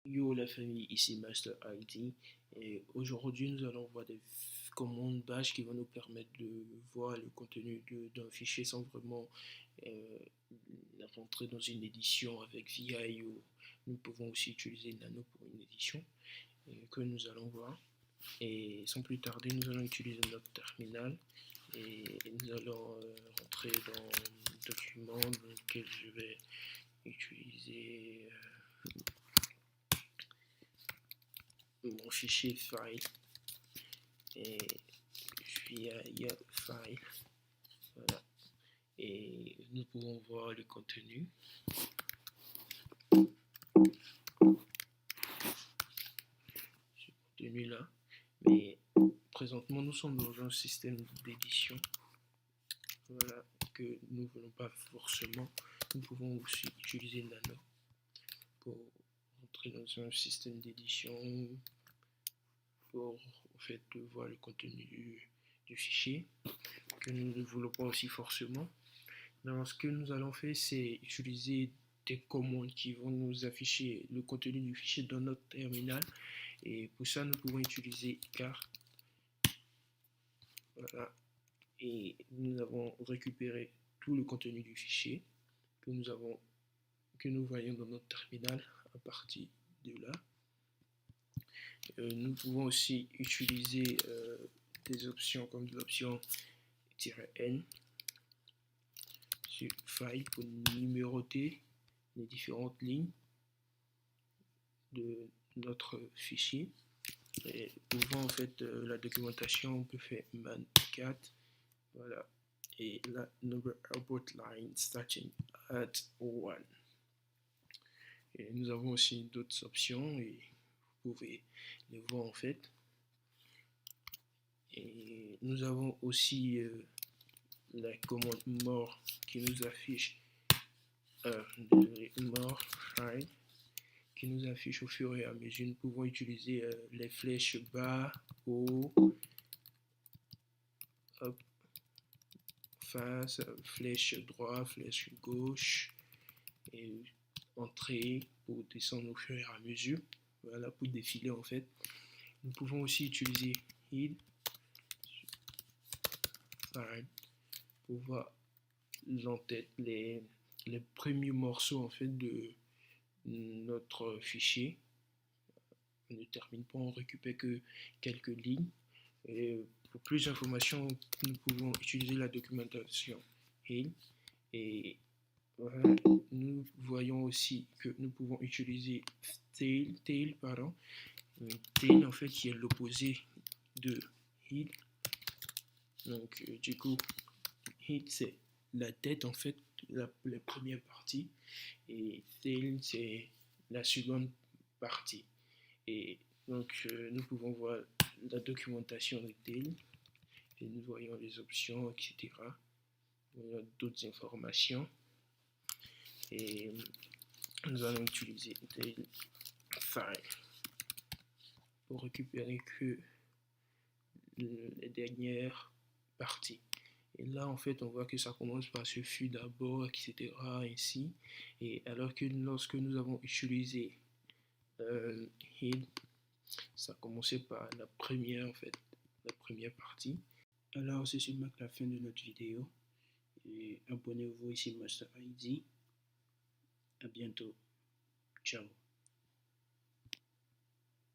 Yo la famille, ici Master ID et aujourd'hui nous allons voir des commandes bash qui vont nous permettre de voir le contenu d'un fichier sans vraiment euh, rentrer dans une édition avec VI ou nous pouvons aussi utiliser Nano pour une édition que nous allons voir. Et sans plus tarder, nous allons utiliser notre terminal et nous allons rentrer dans le document dans lequel je vais utiliser mon fichier file et je vais à file, voilà, et nous pouvons voir le contenu. Ce contenu là, mais présentement nous sommes dans un système d'édition, voilà, que nous ne voulons pas forcément. Nous pouvons aussi utiliser Nano pour entrer dans un système d'édition pour en fait voir le contenu du fichier que nous ne voulons pas aussi forcément. Donc, ce que nous allons faire, c'est utiliser des commandes qui vont nous afficher le contenu du fichier dans notre terminal. Et pour ça, nous pouvons utiliser car. Voilà. Et nous avons récupéré tout le contenu du fichier que nous voyons dans notre terminal à partir de là. Nous pouvons aussi utiliser des options comme l'option "-n" sur file pour numéroter les différentes lignes de notre fichier. Et pour en fait la documentation, on peut faire man4, voilà, et la number output line starting at 1. Et nous avons aussi d'autres options et vous pouvez les voir en fait. Et nous avons aussi la commande more qui nous affiche more file qui nous affiche au fur et à mesure. Nous pouvons utiliser les flèches bas, haut, hop, face, flèche droite, flèche gauche et entrée pour descendre au fur et à mesure. Voilà, pour défiler en fait. Nous pouvons aussi utiliser head pour voir l'entête, les premiers morceaux en fait de notre fichier. On ne termine pas, on récupère que quelques lignes. Et pour plus d'informations, nous pouvons utiliser la documentation et voilà. Nous voyons aussi que nous pouvons utiliser tail, en fait qui est l'opposé de head. Donc du coup head c'est la tête en fait, la première partie, et tail c'est la seconde partie. Et donc nous pouvons voir la documentation de tail et nous voyons les options, etc. Il y a d'autres informations et nous allons utiliser tail file pour récupérer que les dernières parties. Et là, en fait, on voit que ça commence par ce fut d'abord, etc. ainsi. Et alors que lorsque nous avons utilisé head, ça commençait par la première, en fait, la première partie. Alors, ceci marque la fin de notre vidéo. Et abonnez-vous ici, Master ID. À bientôt. Ciao.